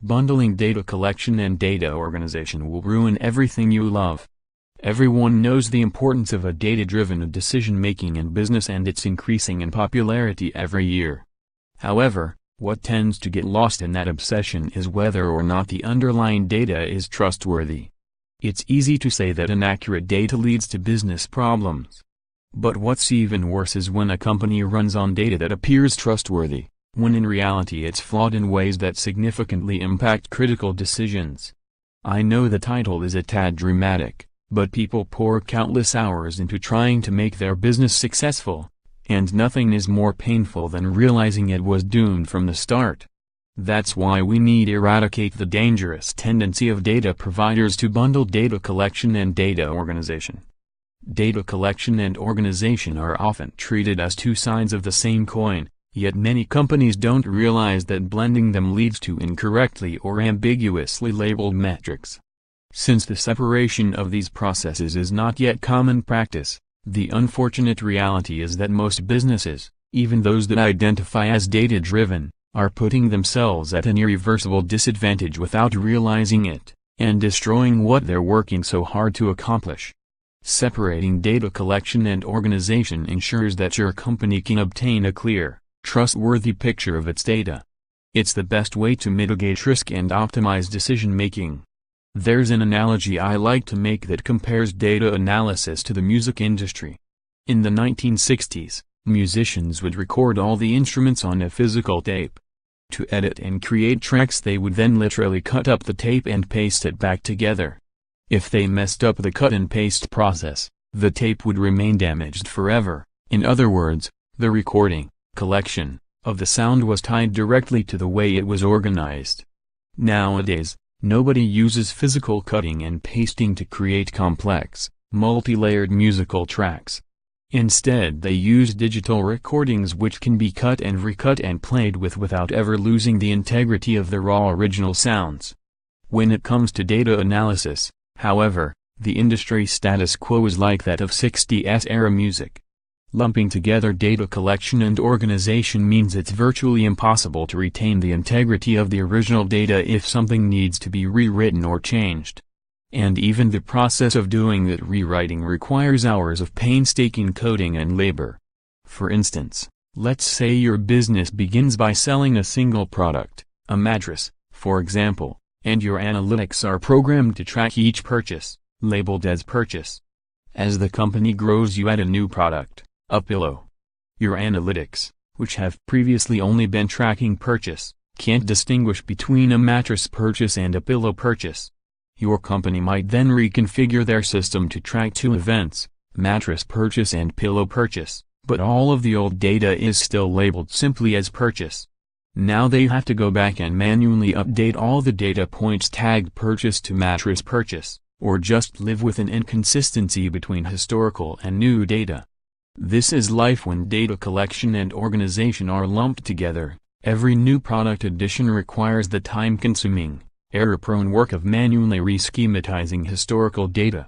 Bundling data collection and data organization will ruin everything you love. Everyone knows the importance of a data-driven decision-making in business, and it's increasing in popularity every year. However, what tends to get lost in that obsession is whether or not the underlying data is trustworthy. It's easy to say that inaccurate data leads to business problems. But what's even worse is when a company runs on data that appears trustworthy, when in reality it's flawed in ways that significantly impact critical decisions. I know the title is a tad dramatic, but people pour countless hours into trying to make their business successful, and nothing is more painful than realizing it was doomed from the start. That's why we need to eradicate the dangerous tendency of data providers to bundle data collection and data organization. Data collection and organization are often treated as two sides of the same coin, yet many companies don't realize that blending them leads to incorrectly or ambiguously labeled metrics. Since the separation of these processes is not yet common practice, the unfortunate reality is that most businesses, even those that identify as data-driven, are putting themselves at an irreversible disadvantage without realizing it, and destroying what they're working so hard to accomplish. Separating data collection and organization ensures that your company can obtain a clear, trustworthy picture of its data. It's the best way to mitigate risk and optimize decision-making. There's an analogy I like to make that compares data analysis to the music industry. In the 1960s, musicians would record all the instruments on a physical tape. To edit and create tracks, they would then literally cut up the tape and paste it back together. If they messed up the cut and paste process, the tape would remain damaged forever. In other words, the recording, collection, of the sound was tied directly to the way it was organized. Nowadays, nobody uses physical cutting and pasting to create complex, multi-layered musical tracks. Instead, they use digital recordings which can be cut and recut and played with without ever losing the integrity of the raw original sounds. When it comes to data analysis, however, the industry status quo is like that of 60s era music. Lumping together data collection and organization means it's virtually impossible to retain the integrity of the original data if something needs to be rewritten or changed. And even the process of doing that rewriting requires hours of painstaking coding and labor. For instance, let's say your business begins by selling a single product, a mattress, for example, and your analytics are programmed to track each purchase, labeled as purchase. As the company grows, you add a new product, a pillow. Your analytics, which have previously only been tracking purchase, can't distinguish between a mattress purchase and a pillow purchase. Your company might then reconfigure their system to track two events, mattress purchase and pillow purchase, but all of the old data is still labeled simply as purchase. Now they have to go back and manually update all the data points tagged purchase to mattress purchase, or just live with an inconsistency between historical and new data. This is life when data collection and organization are lumped together. Every new product addition requires the time-consuming, error-prone work of manually reschematizing historical data.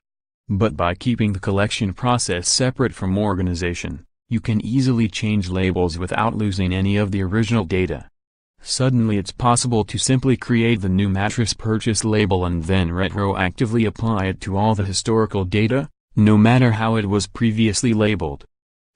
But by keeping the collection process separate from organization, you can easily change labels without losing any of the original data. Suddenly it's possible to simply create the new mattress purchase label and then retroactively apply it to all the historical data, no matter how it was previously labeled.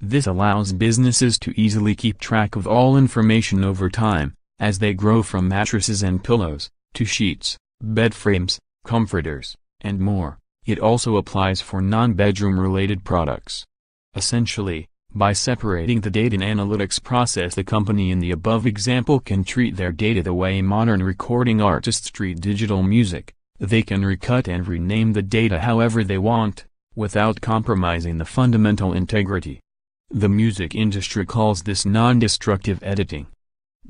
This allows businesses to easily keep track of all information over time, as they grow from mattresses and pillows, to sheets, bed frames, comforters, and more. It also applies for non-bedroom related products. Essentially, by separating the data and analytics process, the company in the above example can treat their data the way modern recording artists treat digital music. They can recut and rename the data however they want, without compromising the fundamental integrity. The music industry calls this non-destructive editing.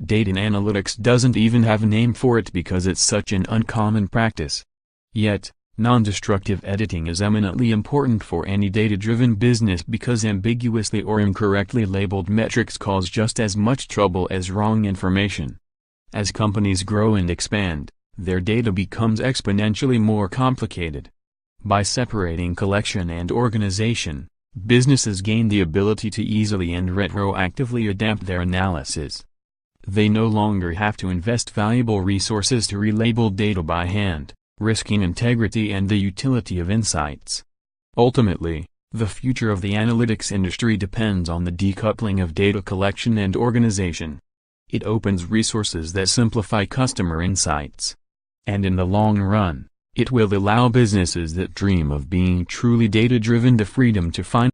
Data analytics doesn't even have a name for it because it's such an uncommon practice. Yet, non-destructive editing is eminently important for any data-driven business because ambiguously or incorrectly labeled metrics cause just as much trouble as wrong information. As companies grow and expand, their data becomes exponentially more complicated. By separating collection and organization, businesses gain the ability to easily and retroactively adapt their analysis. They no longer have to invest valuable resources to relabel data by hand, risking integrity and the utility of insights. Ultimately, the future of the analytics industry depends on the decoupling of data collection and organization. It opens resources that simplify customer insights. And in the long run, it will allow businesses that dream of being truly data-driven the freedom to find